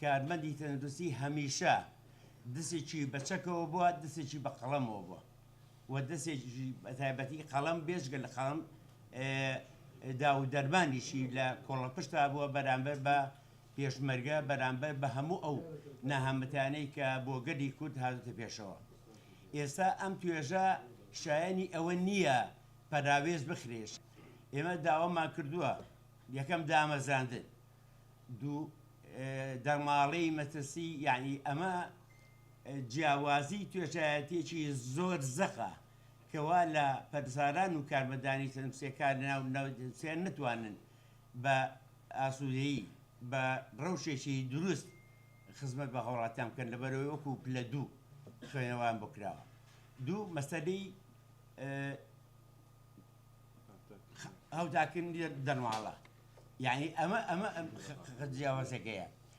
کارمەندی تەندروستی هەمیشە دەستێکی بە چەکەوە بووە، دەستێکی بە قەڵەمەوە بووە و دەستێکی بە تایبەتی قەڵەم بێژگە لە قەڵەم داو دەرمانیشی لە کۆڵە پشتا بووە بەرامبەر بە پێشمەرگە، بەرامبەر بە هەموو ئەو نەهەمەتانەی کە بۆ گەلی کورد هاتوتە پێشەوە. ئێستا ئەم توێژە شایەنی ئەوە نییە پەراوێز بخرێش. ئێمە داوامان کردووە یەکەم دامەزاندن، دوو دەرماڵەی مەترسی، یعنی ئەمە جیاوازی توێژایەتێکی زۆر زەقە کەوا لە پەرساران و کارمەندانی تەنووسیەکان ناوسیان نتوانن بە ئاسوودەیی بە ڕەوشێکی دروست خزمەت بە هەوڵاتیان بکەن لەبەرەوەی وەکو پلە دوو خوێنەوەیان بۆ کراوە. دوو مەسەلەی هەوتاکردنی دەرماڵە، یعنی ئەمە جیاوازەکەیە.